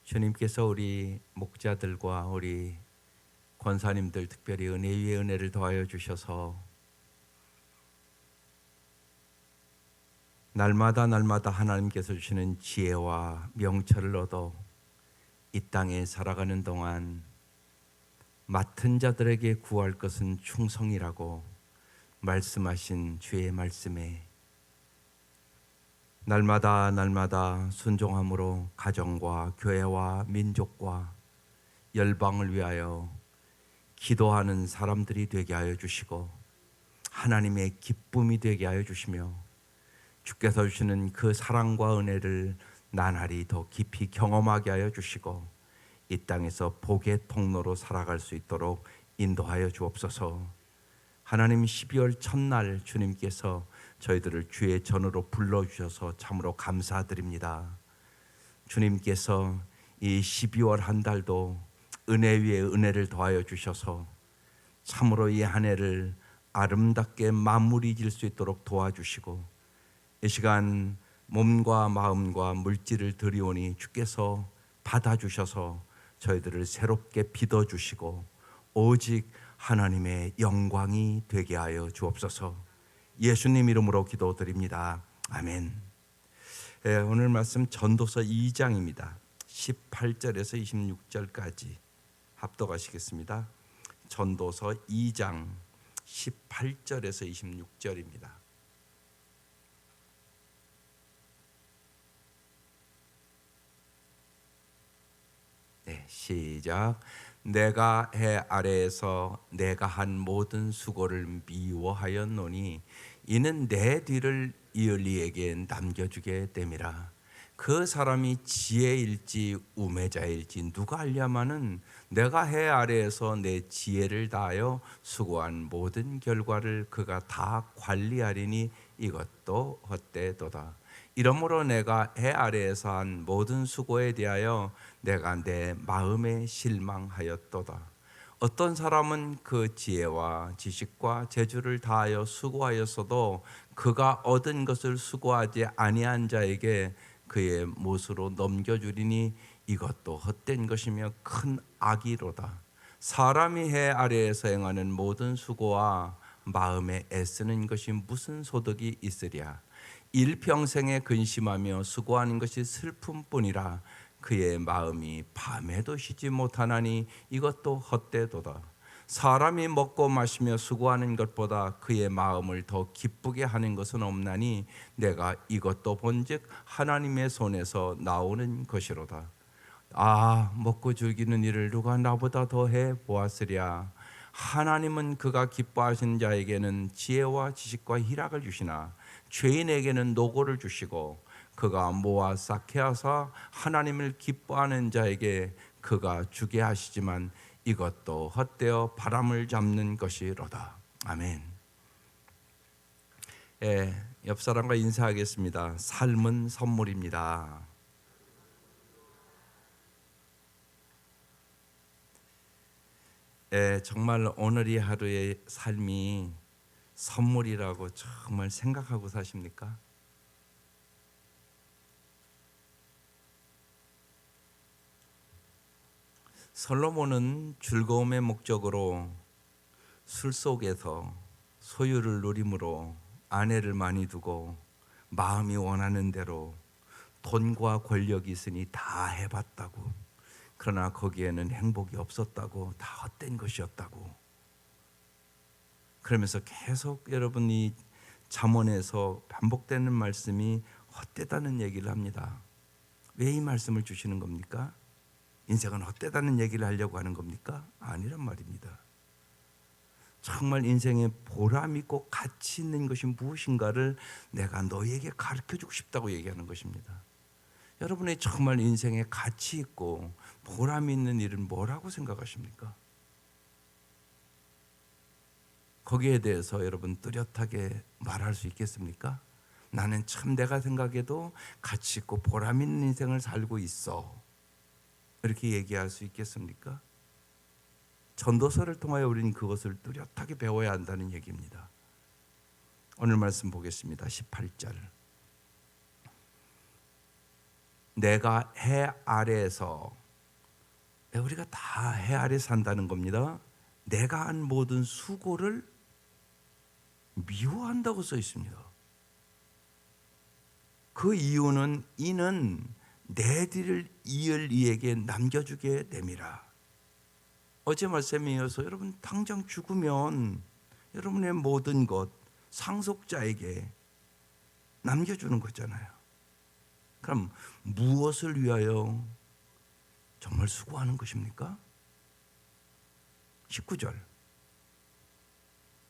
주님께서 우리 목자들과 우리 권사님들 특별히 은혜 위에 은혜를 더하여 주셔서 날마다 하나님께서 주시는 지혜와 명철을 얻어 이 땅에 살아가는 동안 맡은 자들에게 구할 것은 충성이라고 말씀하신 주의 말씀에 날마다 순종함으로 가정과 교회와 민족과 열방을 위하여 기도하는 사람들이 되게 하여 주시고 하나님의 기쁨이 되게 하여 주시며 주께서 주시는 그 사랑과 은혜를 나날이 더 깊이 경험하게 하여 주시고 이 땅에서 복의 통로로 살아갈 수 있도록 인도하여 주옵소서. 하나님, 12월 첫날 주님께서 저희들을 주의 전으로 불러주셔서 참으로 감사드립니다. 주님께서 이 12월 한 달도 은혜 위에 은혜를 더하여 주셔서 참으로 이 한 해를 아름답게 마무리 질 수 있도록 도와주시고 이 시간 몸과 마음과 물질을 드리오니 주께서 받아주셔서 저희들을 새롭게 빚어주시고 오직 하나님의 영광이 되게 하여 주옵소서. 예수님 이름으로 기도드립니다. 아멘. 오늘 말씀 전도서 2장입니다. 18절에서 26절까지 합독하시겠습니다. 전도서 2장 18절에서 26절입니다. 네, 시작. 내가 해 아래에서 내가 한 모든 수고를 미워하였노니 이는 내 뒤를 이을 이에게 남겨주게 됨이라. 그 사람이 지혜일지 우매자일지 누가 알랴마는 내가 해 아래에서 내 지혜를 다하여 수고한 모든 결과를 그가 다 관리하리니 이것도 헛되도다. 이러므로 내가 해 아래에서 한 모든 수고에 대하여 내가 내 마음에 실망하였도다. 어떤 사람은 그 지혜와 지식과 재주를 다하여 수고하였어도 그가 얻은 것을 수고하지 아니한 자에게 그의 못으로 넘겨주리니 이것도 헛된 것이며 큰 악이로다. 사람이 해 아래에서 행하는 모든 수고와 마음에 애쓰는 것이 무슨 소득이 있으랴. 일평생에 근심하며 수고하는 것이 슬픔뿐이라. 그의 마음이 밤에도 쉬지 못하나니 이것도 헛되도다. 사람이 먹고 마시며 수고하는 것보다 그의 마음을 더 기쁘게 하는 것은 없나니 내가 이것도 본즉 하나님의 손에서 나오는 것이로다. 아, 먹고 즐기는 일을 누가 나보다 더 해 보았으랴. 하나님은 그가 기뻐하시는 자에게는 지혜와 지식과 희락을 주시나 죄인에게는 노고를 주시고 그가 모아 쌓게 하사 하나님을 기뻐하는 자에게 그가 주게 하시지만 이것도 헛되어 바람을 잡는 것이로다. 아멘. 옆 사람과 인사하겠습니다. 삶은 선물입니다. 정말 오늘 이 하루의 삶이 선물이라고 정말 생각하고 사십니까? 솔로몬은 즐거움의 목적으로 술 속에서 소유를 누림으로 아내를 많이 두고 마음이 원하는 대로 돈과 권력이 있으니 다 해봤다고, 그러나 거기에는 행복이 없었다고, 다 헛된 것이었다고, 그러면서 계속 여러분이 잠언에서 반복되는 말씀이 헛되다는 얘기를 합니다. 왜 이 말씀을 주시는 겁니까? 인생은 헛되다는 얘기를 하려고 하는 겁니까? 아니란 말입니다. 정말 인생에 보람 있고 가치 있는 것이 무엇인가를 내가 너희에게 가르쳐주고 싶다고 얘기하는 것입니다. 여러분의 정말 인생에 가치 있고 보람 있는 일은 뭐라고 생각하십니까? 거기에 대해서 여러분 뚜렷하게 말할 수 있겠습니까? 나는 참 내가 생각해도 가치 있고 보람 있는 인생을 살고 있어, 이렇게 얘기할 수 있겠습니까? 전도서를 통하여 우리는 그것을 뚜렷하게 배워야 한다는 얘기입니다. 오늘 말씀 보겠습니다. 18절. 내가 해 아래에서, 우리가 다 해 아래 산다는 겁니다. 내가 한 모든 수고를 미워한다고 써 있습니다. 그 이유는 이는 내 뒤를 이을 이에게 남겨주게 됨이라. 어제 말씀에 이어서 여러분 당장 죽으면 여러분의 모든 것 상속자에게 남겨주는 거잖아요. 그럼 무엇을 위하여 정말 수고하는 것입니까? 19절.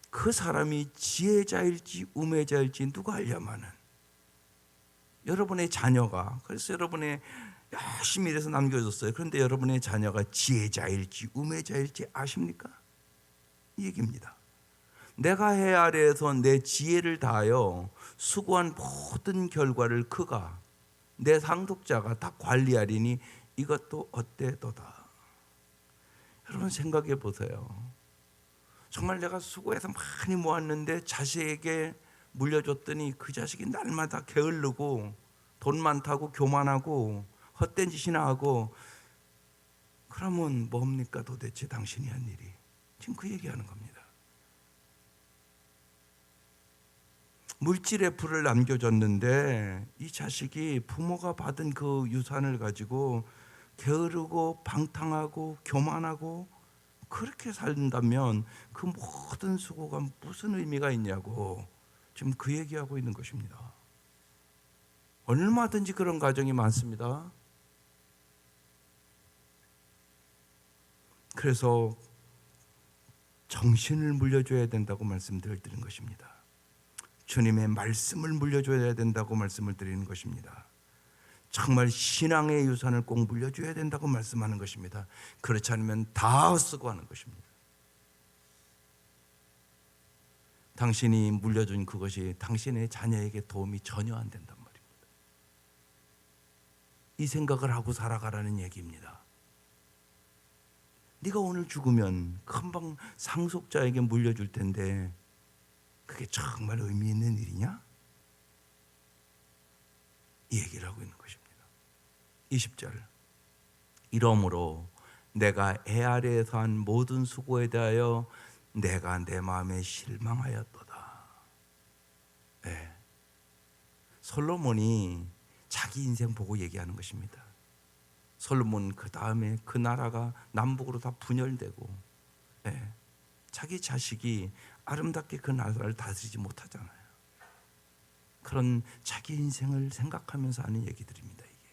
그 사람이 지혜자일지 우매자일지 누가 알려마는. 여러분의 자녀가, 그래서 여러분의 열심히 일해서 남겨줬어요. 그런데 여러분의 자녀가 지혜자일지 우매자일지 아십니까? 이 얘기입니다. 내가 해 아래에서 내 지혜를 다하여 수고한 모든 결과를 그가, 내 상속자가 다 관리하리니 이것도 어때도다. 여러분 생각해 보세요. 정말 내가 수고해서 많이 모았는데 자식에게 물려줬더니 그 자식이 날마다 게으르고 돈 많다고 교만하고 헛된 짓이나 하고, 그러면 뭡니까 도대체 당신이 한 일이. 지금 그 얘기하는 겁니다. 물질의 풀을 남겨줬는데 이 자식이 부모가 받은 그 유산을 가지고 게으르고 방탕하고 교만하고 그렇게 살다면 그 모든 수고가 무슨 의미가 있냐고 지금 그 얘기하고 있는 것입니다. 얼마든지 그런 가정이 많습니다. 그래서 정신을 물려줘야 된다고 말씀드리는 것입니다. 주님의 말씀을 물려줘야 된다고 말씀을 드리는 것입니다. 정말 신앙의 유산을 꼭 물려줘야 된다고 말씀하는 것입니다. 그렇지 않으면 다 쓰고 하는 것입니다. 당신이 물려준 그것이 당신의 자녀에게 도움이 전혀 안 된단 말입니다. 이 생각을 하고 살아가라는 얘기입니다. 네가 오늘 죽으면 금방 상속자에게 물려줄 텐데 그게 정말 의미 있는 일이냐? 이 얘기를 하고 있는 것입니다. 20절. 이러므로 내가 해 아래에서 한 모든 수고에 대하여 내가 내 마음에 실망하였도다. 네. 솔로몬이 자기 인생 보고 얘기하는 것입니다. 솔로몬 그 다음에 그 나라가 남북으로 다 분열되고, 네. 자기 자식이 아름답게 그 나라를 다스리지 못하잖아요. 그런 자기 인생을 생각하면서 하는 얘기들입니다. 이게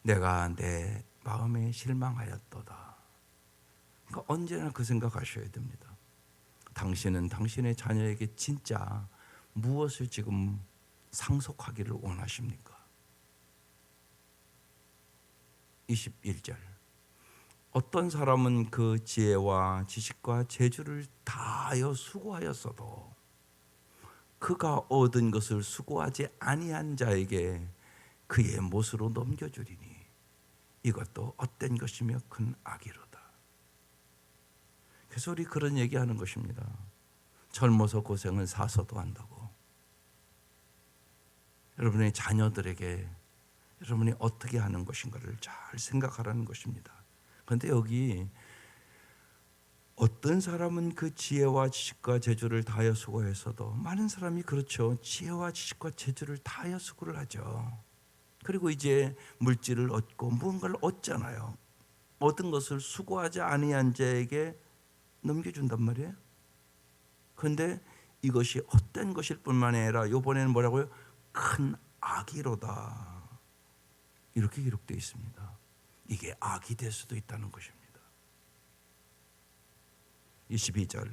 내가 내 마음에 실망하였도다. 그러니까 언제나 그 생각하셔야 됩니다. 당신은 당신의 자녀에게 진짜 무엇을 지금 상속하기를 원하십니까? 21절. 어떤 사람은 그 지혜와 지식과 재주를 다하여 수고하였어도 그가 얻은 것을 수고하지 아니한 자에게 그의 몫으로 넘겨주리니 이것도 헛된 것이며 큰 악이로다. 그래서 우리 그런 얘기하는 것입니다. 젊어서 고생은 사서도 한다고. 여러분의 자녀들에게 여러분이 어떻게 하는 것인가를 잘 생각하라는 것입니다. 그런데 여기 어떤 사람은 그 지혜와 지식과 재주를 다하여 수고했어도, 많은 사람이 그렇죠. 지혜와 지식과 재주를 다하여 수고를 하죠. 그리고 이제 물질을 얻고 무언가를 얻잖아요. 얻은 것을 수고하지 아니한 자에게 넘겨준단 말이에요. 그런데 이것이 헛된 것일 뿐만 아니라 이번에는 뭐라고요? 큰 악이로다. 이렇게 기록되어 있습니다. 이게 악이 될 수도 있다는 것입니다. 22절.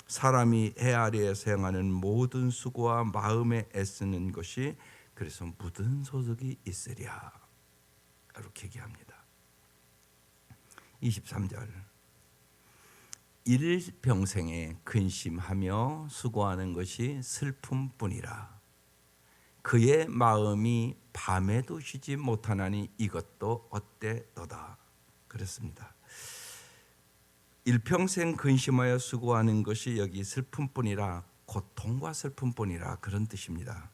사람이 해 아래에서 행하는 모든 수고와 마음에 애쓰는 것이 그래서 묻은 소득이 있으랴. 이렇게 얘기합니다. 23절. 일평생에 근심하며 수고하는 것이 슬픔뿐이라. 그의 마음이 밤에도 쉬지 못하나니 이것도 어때도다. 그렇습니다. 일평생 근심하여 수고하는 것이 여기 슬픔뿐이라, 고통과 슬픔뿐이라 그런 뜻입니다.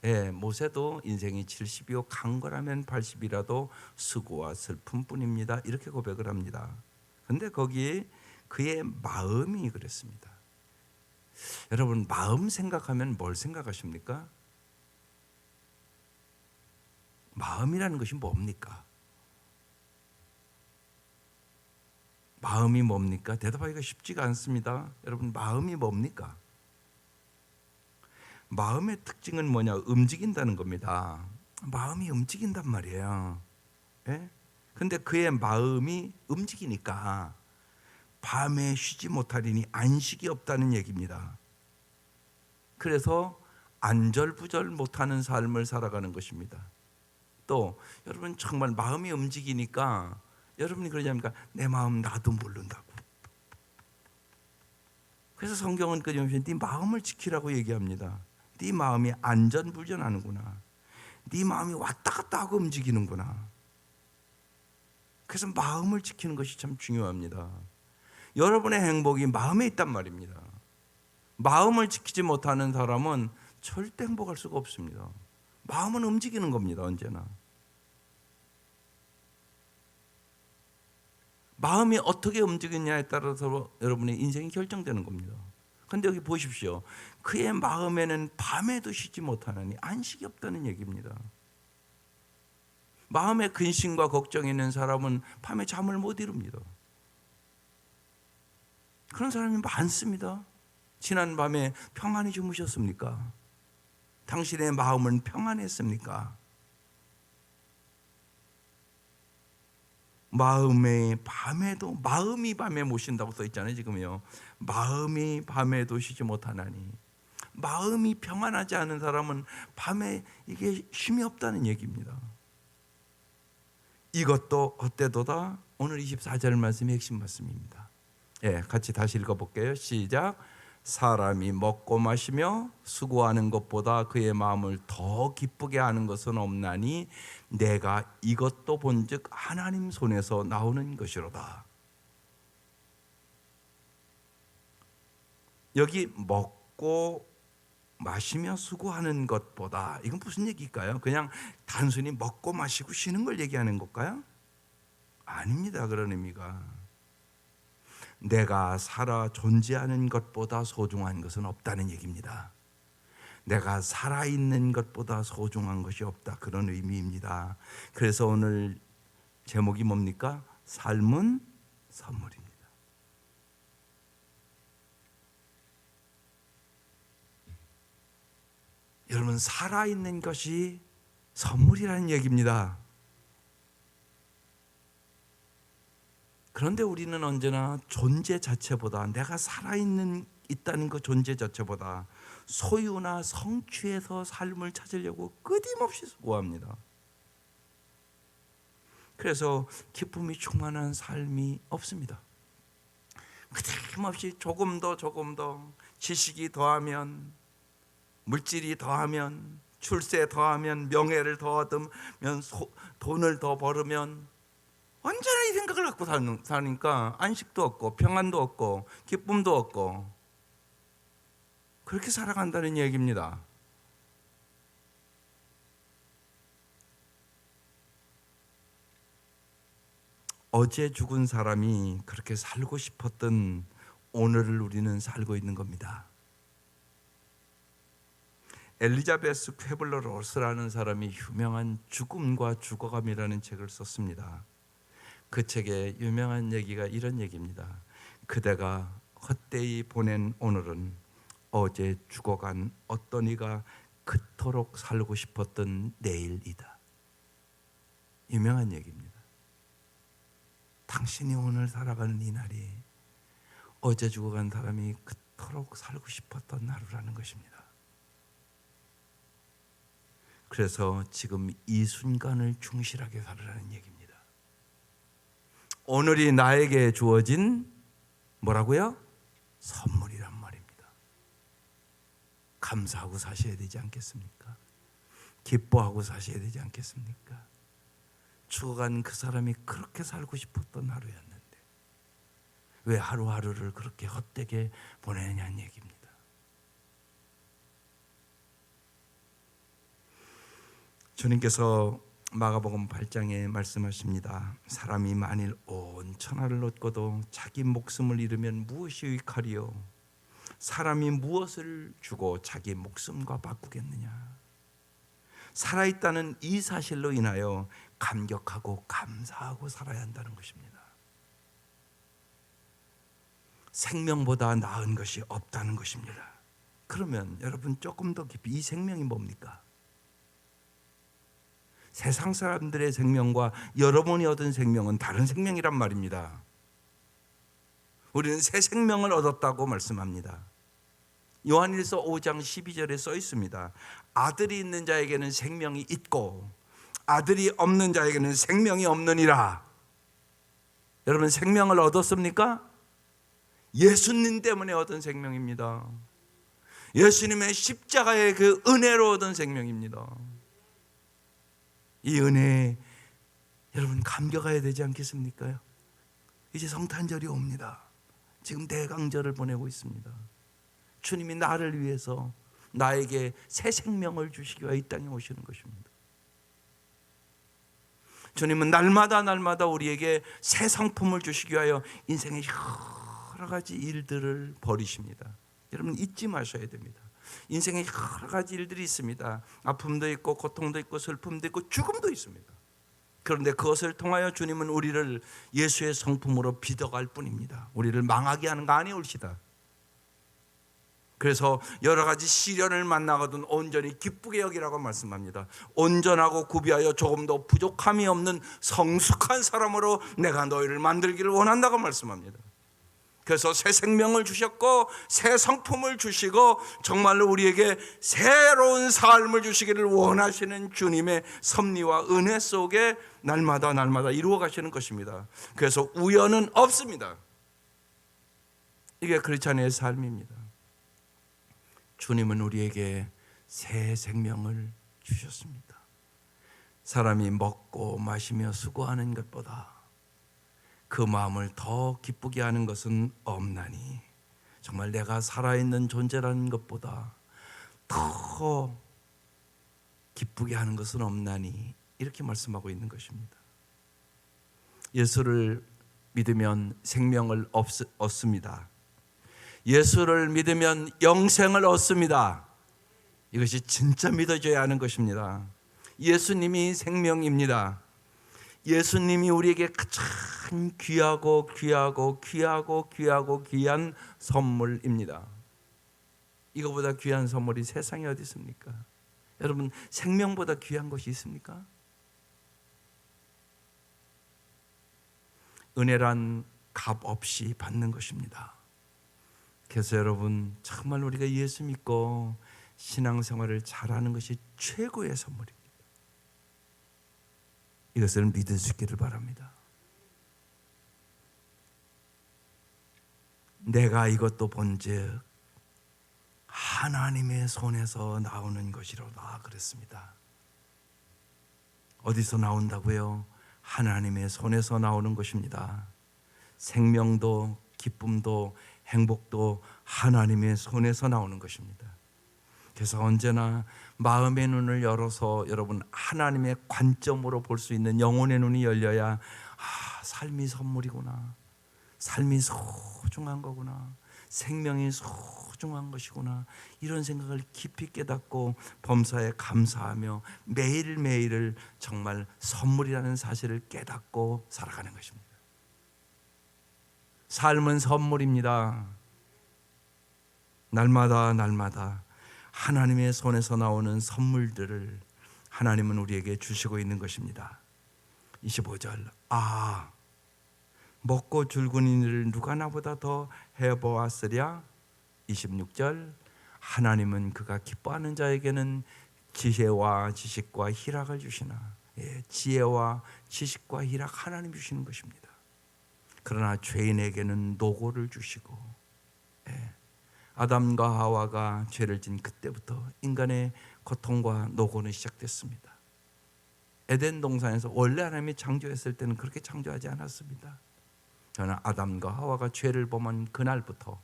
예, 모세도 인생이 70이요 강건하면 80이라도 수고와 슬픔뿐입니다. 이렇게 고백을 합니다. 근데 거기에 그의 마음이 그랬습니다. 여러분, 마음 생각하면 뭘 생각하십니까? 마음이라는 것이 뭡니까? 마음이 뭡니까? 대답하기가 쉽지가 않습니다. 여러분, 마음이 뭡니까? 마음의 특징은 뭐냐? 움직인다는 겁니다. 마음이 움직인단 말이에요. 예? 근데 그의 마음이 움직이니까 밤에 쉬지 못하리니 안식이 없다는 얘기입니다. 그래서 안절부절 못하는 삶을 살아가는 것입니다. 또 여러분, 정말 마음이 움직이니까 여러분이 그러지 않습니까? 내 마음 나도 모른다고. 그래서 성경은 끊임없이 네 마음을 지키라고 얘기합니다. 네 마음이 안전불전하는구나. 네 마음이 왔다 갔다 하고 움직이는구나. 그래서 마음을 지키는 것이 참 중요합니다. 여러분의 행복이 마음에 있단 말입니다. 마음을 지키지 못하는 사람은 절대 행복할 수가 없습니다. 마음은 움직이는 겁니다. 언제나. 마음이 어떻게 움직이냐에 따라서 여러분의 인생이 결정되는 겁니다. 그런데 여기 보십시오. 그의 마음에는 밤에도 쉬지 못하느니 안식이 없다는 얘기입니다. 마음에 근심과 걱정이 있는 사람은 밤에 잠을 못 이룹니다. 그런 사람이 많습니다. 지난 밤에 평안히 주무셨습니까? 당신의 마음은 평안했습니까? 마음이 밤에 모신다고 써 있잖아요. 지금요. 마음이 밤에도 쉬지 못하나니. 마음이 평안하지 않은 사람은 밤에 이게 쉼이 없다는 얘기입니다. 이것도 헛되도다. 오늘 24절 말씀이 핵심 말씀입니다. 예, 같이 다시 읽어볼게요. 시작. 사람이 먹고 마시며 수고하는 것보다 그의 마음을 더 기쁘게 하는 것은 없나니 내가 이것도 본즉 하나님 손에서 나오는 것이로다. 여기 먹고 마시며 수고하는 것보다, 이건 무슨 얘기일까요? 그냥 단순히 먹고 마시고 쉬는 걸 얘기하는 걸까요? 아닙니다. 그런 의미가. 내가 살아 존재하는 것보다 소중한 것은 없다는 얘기입니다. 내가 살아있는 것보다 소중한 것이 없다. 그런 의미입니다. 그래서 오늘 제목이 뭡니까? 삶은 선물입니다. 여러분, 살아있는 것이 선물이라는 얘기입니다. 그런데 우리는 언제나 존재 자체보다, 내가 있다는 그 존재 자체보다 소유나 성취에서 삶을 찾으려고 끊임없이 수고합니다. 그래서 기쁨이 충만한 삶이 없습니다. 끊임없이 조금 더 지식이 더하면, 물질이 더하면, 출세 더하면, 명예를 더 얻으면, 돈을 더 벌으면 언제나 이 생각을 갖고 사니까 안식도 없고 평안도 없고 기쁨도 없고 그렇게 살아간다는 얘기입니다. 어제 죽은 사람이 그렇게 살고 싶었던 오늘을 우리는 살고 있는 겁니다. 엘리자베스 쾌블러 로스라는 사람이 유명한 죽음과 죽어감이라는 책을 썼습니다. 그 책에 유명한 얘기가 이런 얘기입니다. 그대가 헛되이 보낸 오늘은 어제 죽어간 어떤 이가 그토록 살고 싶었던 내일이다. 유명한 얘기입니다. 당신이 오늘 살아가는 이 날이 어제 죽어간 사람이 그토록 살고 싶었던 하루라는 것입니다. 그래서 지금 이 순간을 충실하게 살으라는 얘기입니다. 오늘이 나에게 주어진 뭐라고요? 선물이란 말입니다. 감사하고 사셔야 되지 않겠습니까? 기뻐하고 사셔야 되지 않겠습니까? 죽어간 그 사람이 그렇게 살고 싶었던 하루였는데 왜 하루하루를 그렇게 헛되게 보내느냐는 얘기입니다. 주님께서 마가복음 8장에 말씀하십니다. 사람이 만일 온 천하를 얻고도 자기 목숨을 잃으면 무엇이 유익하리요? 사람이 무엇을 주고 자기 목숨과 바꾸겠느냐? 살아있다는 이 사실로 인하여 감격하고 감사하고 살아야 한다는 것입니다. 생명보다 나은 것이 없다는 것입니다. 그러면 여러분 조금 더 깊이 이 생명이 뭡니까? 세상 사람들의 생명과 여러분이 얻은 생명은 다른 생명이란 말입니다. 우리는 새 생명을 얻었다고 말씀합니다. 요한일서 5장 12절에 써 있습니다. 아들이 있는 자에게는 생명이 있고 아들이 없는 자에게는 생명이 없느니라. 여러분 생명을 얻었습니까? 예수님 때문에 얻은 생명입니다. 예수님의 십자가의 그 은혜로 얻은 생명입니다. 이 은혜에 여러분 감격해야 되지 않겠습니까? 이제 성탄절이 옵니다. 지금 대강절을 보내고 있습니다. 주님이 나를 위해서 나에게 새 생명을 주시기 위해 이 땅에 오시는 것입니다. 주님은 날마다 우리에게 새 상품을 주시기 위하여 인생의 여러 가지 일들을 벌이십니다. 여러분 잊지 마셔야 됩니다. 인생에 여러 가지 일들이 있습니다. 아픔도 있고 고통도 있고 슬픔도 있고 죽음도 있습니다. 그런데 그것을 통하여 주님은 우리를 예수의 성품으로 빚어갈 뿐입니다. 우리를 망하게 하는 거 아니올시다. 그래서 여러 가지 시련을 만나거든 온전히 기쁘게 여기라고 말씀합니다. 온전하고 구비하여 조금도 부족함이 없는 성숙한 사람으로 내가 너희를 만들기를 원한다고 말씀합니다. 그래서 새 생명을 주셨고 새 성품을 주시고 정말로 우리에게 새로운 삶을 주시기를 원하시는 주님의 섭리와 은혜 속에 날마다 이루어 가시는 것입니다. 그래서 우연은 없습니다. 이게 크리스찬의 삶입니다. 주님은 우리에게 새 생명을 주셨습니다. 사람이 먹고 마시며 수고하는 것보다 그 마음을 더 기쁘게 하는 것은 없나니 정말 내가 살아있는 존재라는 것보다 더 기쁘게 하는 것은 없나니 이렇게 말씀하고 있는 것입니다. 예수를 믿으면 생명을 얻습니다. 예수를 믿으면 영생을 얻습니다. 이것이 진짜 믿어져야 하는 것입니다. 예수님이 생명입니다. 예수님이 우리에게 가장 귀한 선물입니다. 이거보다 귀한 선물이 세상에 어디 있습니까? 여러분 생명보다 귀한 것이 있습니까? 은혜란 값 없이 받는 것입니다. 그래서 여러분 정말 우리가 예수 믿고 신앙생활을 잘하는 것이 최고의 선물입니다. 이것을 믿을 수 있기를 바랍니다. 내가 이것도 본즉 하나님의 손에서 나오는 것이로다 그랬습니다. 어디서 나온다고요? 하나님의 손에서 나오는 것입니다. 생명도 기쁨도 행복도 하나님의 손에서 나오는 것입니다. 그래서 언제나 마음의 눈을 열어서 여러분 하나님의 관점으로 볼 수 있는 영혼의 눈이 열려야 삶이 선물이구나, 삶이 소중한 거구나, 생명이 소중한 것이구나 이런 생각을 깊이 깨닫고 범사에 감사하며 매일매일을 정말 선물이라는 사실을 깨닫고 살아가는 것입니다. 삶은 선물입니다. 날마다 하나님의 손에서 나오는 선물들을 하나님은 우리에게 주시고 있는 것입니다. 25절 먹고 줄군 일을 누가 나보다 더 해보았으랴. 26절 하나님은 그가 기뻐하는 자에게는 지혜와 지식과 희락을 주시나. 지혜와 지식과 희락 하나님 주시는 것입니다. 그러나 죄인에게는 노고를 주시고 아담과 하와가 죄를 진 그때부터 인간의 고통과 노고는 시작됐습니다. 에덴 동산에서 원래 하나님이 창조했을 때는 그렇게 창조하지 않았습니다. 그러나 아담과 하와가 죄를 범한 그날부터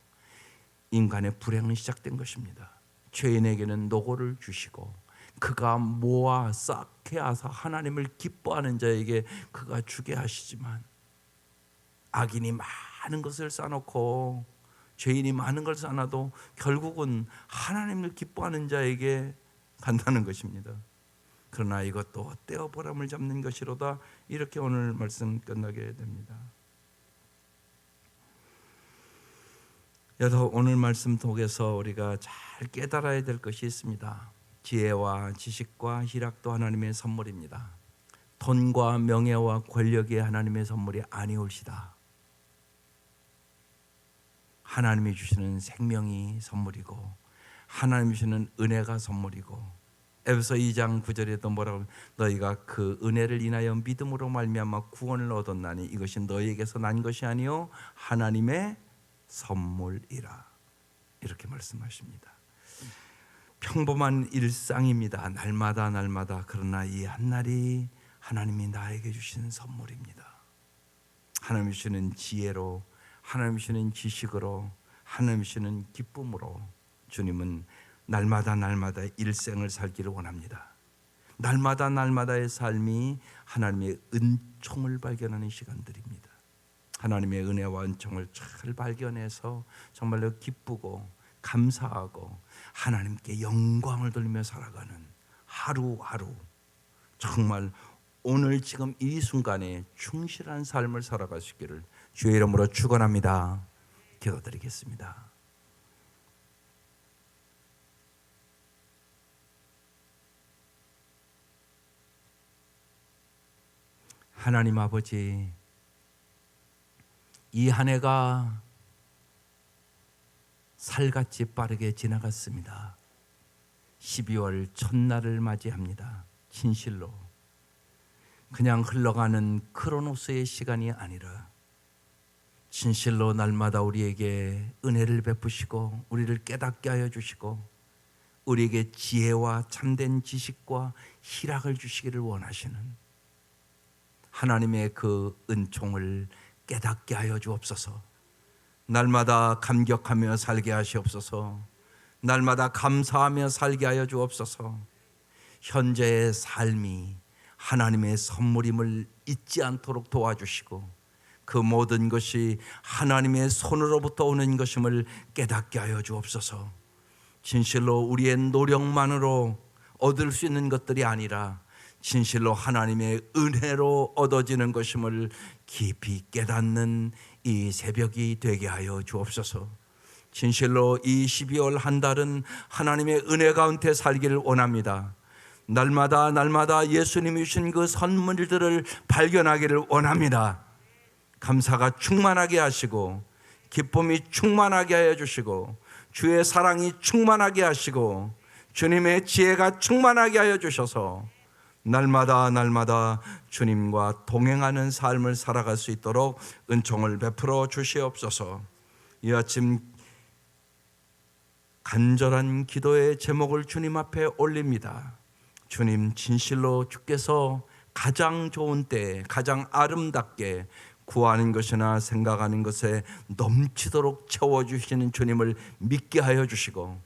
인간의 불행은 시작된 것입니다. 죄인에게는 노고를 주시고 그가 모아 쌓게 하사 하나님을 기뻐하는 자에게 그가 주게 하시지만, 악인이 많은 것을 쌓아놓고 죄인이 많은 걸 쌓아도 결국은 하나님을 기뻐하는 자에게 간다는 것입니다. 그러나 이것도 떼어 보람을 잡는 것이로다. 이렇게 오늘 말씀 끝나게 됩니다. 여러분, 오늘 말씀 속에서 우리가 잘 깨달아야 될 것이 있습니다. 지혜와 지식과 희락도 하나님의 선물입니다. 돈과 명예와 권력이 하나님의 선물이 아니올시다. 하나님이 주시는 생명이 선물이고 하나님이 주시는 은혜가 선물이고, 에베소 2장 9절에도 뭐라고 하면, 너희가 그 은혜를 인하여 믿음으로 말미암아 구원을 얻었나니 이것이 너희에게서 난 것이 아니요 하나님의 선물이라. 이렇게 말씀하십니다. 평범한 일상입니다. 날마다 날마다. 그러나 이 한날이 하나님이 나에게 주시는 선물입니다. 하나님이 주시는 지혜로, 하나님이 주시는 지식으로, 하나님이 주시는 기쁨으로 주님은 날마다 날마다 일생을 살기를 원합니다. 날마다 날마다의 삶이 하나님의 은총을 발견하는 시간들입니다. 하나님의 은혜와 은총을 잘 발견해서 정말로 기쁘고 감사하고 하나님께 영광을 돌리며 살아가는 하루하루, 정말 오늘 지금 이 순간에 충실한 삶을 살아가시기를 주의 이름으로 축원합니다. 기도드리겠습니다. 하나님 아버지, 이 한 해가 살같이 빠르게 지나갔습니다. 12월 첫날을 맞이합니다. 진실로 그냥 흘러가는 크로노스의 시간이 아니라 진실로 날마다 우리에게 은혜를 베푸시고 우리를 깨닫게 하여 주시고 우리에게 지혜와 참된 지식과 희락을 주시기를 원하시는 하나님의 그 은총을 깨닫게 하여 주옵소서. 날마다 감격하며 살게 하시옵소서. 날마다 감사하며 살게 하여 주옵소서. 현재의 삶이 하나님의 선물임을 잊지 않도록 도와주시고 그 모든 것이 하나님의 손으로부터 오는 것임을 깨닫게 하여 주옵소서. 진실로 우리의 노력만으로 얻을 수 있는 것들이 아니라 진실로 하나님의 은혜로 얻어지는 것임을 깊이 깨닫는 이 새벽이 되게 하여 주옵소서. 진실로 이 12월 한 달은 하나님의 은혜 가운데 살기를 원합니다. 날마다 날마다 예수님이 주신 그 선물들을 발견하기를 원합니다. 감사가 충만하게 하시고 기쁨이 충만하게 하여 주시고 주의 사랑이 충만하게 하시고 주님의 지혜가 충만하게 하여 주셔서 날마다 날마다 주님과 동행하는 삶을 살아갈 수 있도록 은총을 베풀어 주시옵소서. 이 아침 간절한 기도의 제목을 주님 앞에 올립니다. 주님, 진실로 주께서 가장 좋은 때에 가장 아름답게 구하는 것이나 생각하는 것에 넘치도록 채워주시는 주님을 믿게 하여 주시고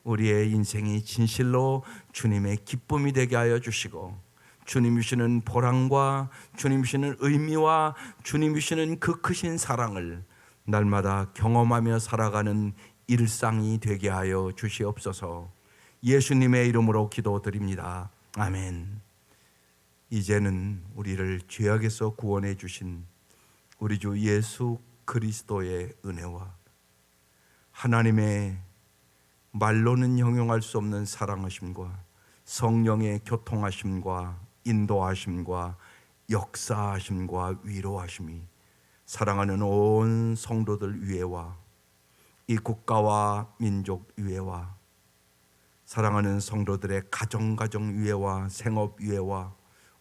우리의 인생이 진실로 주님의 기쁨이 되게 하여 주시고 주님이 주시는 보람과 주님이 주시는 의미와 주님이 주시는 그 크신 사랑을 날마다 경험하며 살아가는 일상이 되게 하여 주시옵소서. 예수님의 이름으로 기도드립니다. 아멘. 이제는 우리를 죄악에서 구원해 주신 우리 주 예수 그리스도의 은혜와 하나님의 말로는 형용할 수 없는 사랑하심과 성령의 교통하심과 인도하심과 역사하심과 위로하심이 사랑하는 온 성도들 위에와 이 국가와 민족 위에와 사랑하는 성도들의 가정 위에와 생업 위에와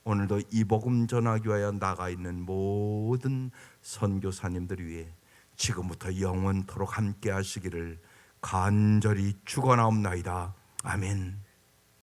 오늘도 이 복음 전하기 위하여 나가 있는 모든 선교사님들 위해 지금부터 영원토록 함께 하시기를 간절히 축원하옵나이다. 아멘.